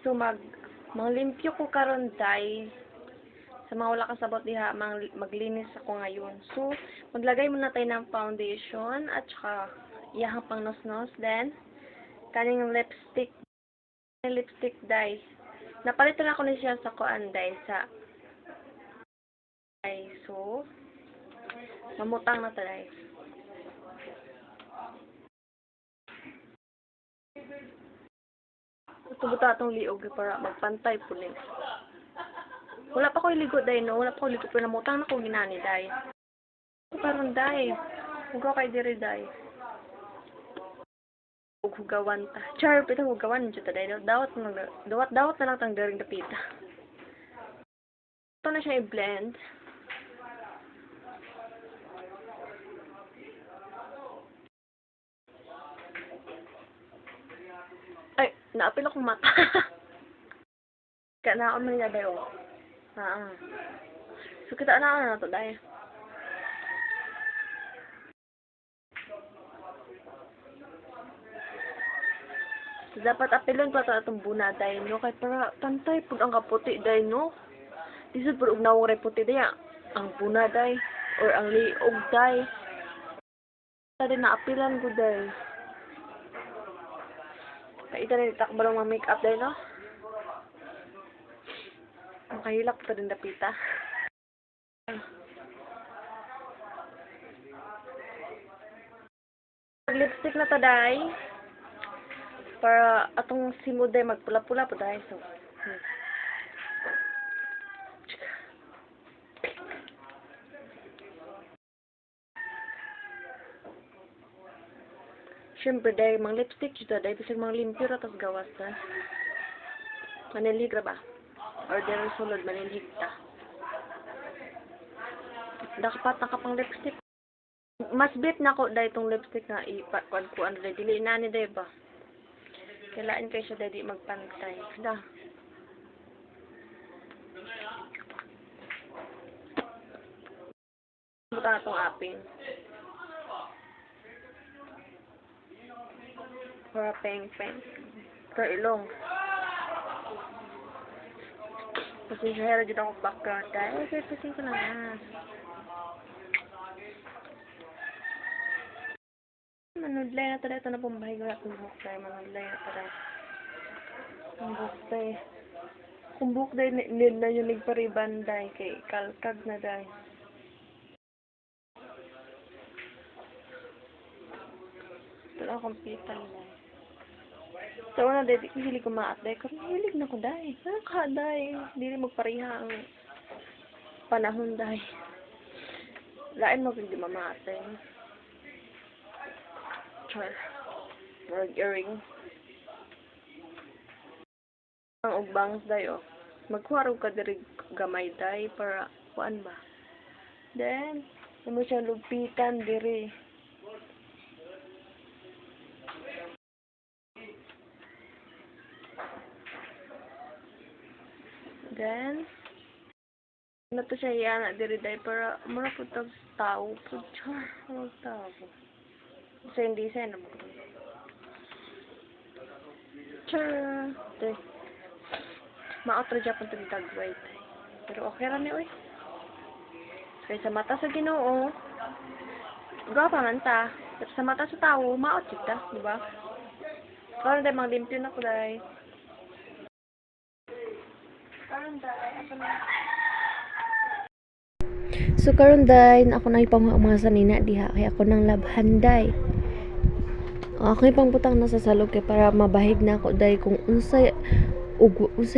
So manglimpyo ko karon day sa mga wala kasabot diha maglinis ako ngayon. So maglagay muna tayo ng foundation at saka iyahang pangnosnos, then kaning lipstick day. Napalitan ako ni siya sa kuan day sa ay so mamutang na ta day. Tubuta atong liog para magpantay punin. Wala pa ko iligo day no, wala pa ko iligo pero namutang na ko ginani day. Karon day. Hugaw kay diri day. Ug hugawan ta. Char pita hugawan jud ta day. Dawat na lang tang daring dapita. Ito na siya i-blend. Ay, naapil akong mata. Kaya na ako manila day o. So kita na to day. So, dapat apilon pa ito itong buna day no. Kaya para pantay po ang kaputi day no. Isod po ugnawang reputi day ang buna day. Or ang liog day. Ito din naapilan ko day. Kaya ito na itakbalong mga make-up day no. Makahilak pa rin dapita. Lipstick na taday. Para atong simod day magpula-pula po day. So, siyempre day, mang lipstick dito day. Bisag mang limpyo ra tas gawas na. Manilhig ra ba? Or dere sulod manilhig ta. Dapat nakapang lipstick. Mas bit na ko day itong lipstick na ipakuan day. Dili na ni day ba? Kailangan kayo siya day di magpantay. Da. Buta itong aping. Para peng-peng. Para ilong. Pasensya hera dito ako background dahil. Okay, pasensya na nga. Manudlay na tada ito na pumbahay ko akong buhok tayo. Manudlay na tada. Ang buhok tayo. Kung buhok tayo nila yung nagpariban tayo kay kalkag na tayo. Ito na akong pitan tayo. So, una dahil, hilig ko maat dahil. Kasi hilig na ko dahil. Naka dahil. Hindi rin magpariha ang panahon dahil. Lain mo hindi mamaat dahil. Char. Or earring. Ang ugbangs dahil, oh. Magkuharog ka diri gamay dahil para, kuan ba? Then, mo siya lupitan diri. Then, ano to siya yana diri day para mura po tag tao po char ang tao. So hindi siya na mo. Char. Day. Ma-outro Japan to tag white. Pero okay ra ni oy. Kaya sa mata sa Ginoo, gwapa man ta. Pero sa mata sa tao, ma-out ta, di ba? Karon day manglimpyo na ko day. So karon day ako na ipanghuman sa nina diha kay ako nang labhan day. Ako ipang butang na sa salog kay para mabahig na ako day kung unsay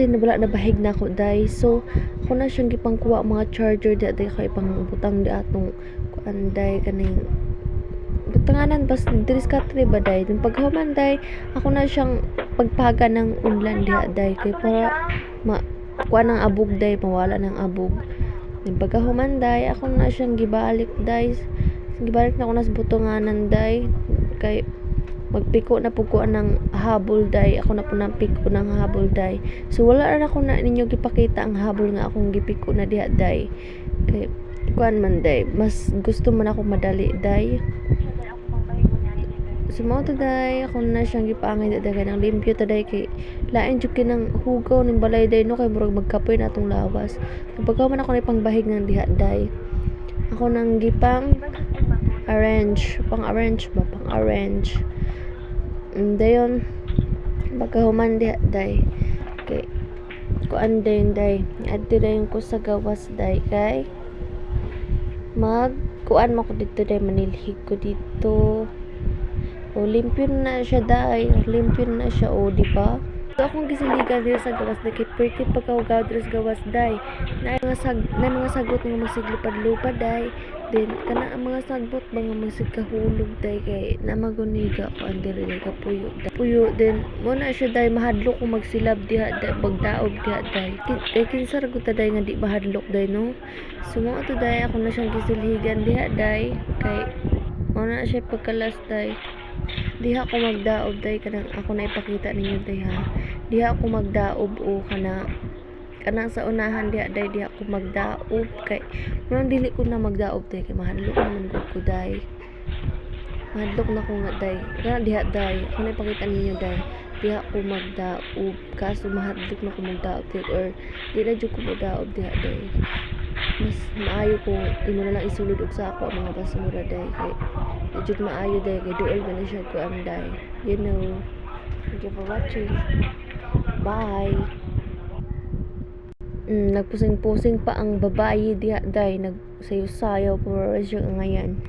na wala na bahig na ako day. So ako na siyang gipangkuha mga charger diha day kay ipang butang di atong kuan day kaning butanganan bas diskarte ba day. Then paghuman day ako na siyang pagpaga ng unlan diha day kay para kuha ng abog day, mawala ng abog. Yung pagkahumanday, ako na siyang gibalik day. Gibalik na ako na sa butonganan day. Kay magpiko na po ko ng habol day. Ako na po nang piko ng habol day. So wala na ako na ninyo gipakita ang habol nga akong gipiko na diha day. Kay kuan man day, mas gusto man ako madali day. Sumo today ako na siyang gipaangay daday ng limpyo today kay lain jud kinang hugaw ning balay day no kay murag magkapoy na atong lawas. Pagka man ako na pangbahig ng diha day. Ako nang gipang pang-arrange ba, pang-arrange. Dayon pagkahuman diha day. Okay. Kuan day. Adto dayon ko sa gawas day kay kuan mo ko dito day manilhig ko dito. O limpyo na siya day. Limpyo na siya o di ba? So akong gisiligan dito sa gawas day kay pretty pagkahugaw dito sa gawas day. Na mga sagot nga magsiglupad-lupad day. Then kana ang mga sagbot mga magsigkahulog day kay namaguniga ko ang diri day kapuyo. Puyo then mo na siya day mahadlok kung magsilab diha day bagdaob diha day. Kay kinsa ra gud ta day nga di mahadlok day no. Sumo to day ako na siyang gisilhigan diha day kay mo na siya pagkalas day. Diha ko magdaob day kanang ako na ipakita ninyo day ha. Diha ko magdaob o kanang sa unahan diha ko magdaob kay murang dili ko na magdaob day kay mahadlok naman gud ko day. Mahadlok na ko nga day. Kana diha day ako na ipakita ninyo day. Diha ko magdaob kaso mahadlok na ko magdaob day or di na jud ko magdaob diha day. Mas maayo kung imo na lang isulod og sa ako ang mga basura day kay jud maayo day kay duol ba na siya ko ang day. You know. Thank you for watching. Bye. Nagpusing-pusing pa ang babae diha day nagsayo-sayaw for siya ngayon.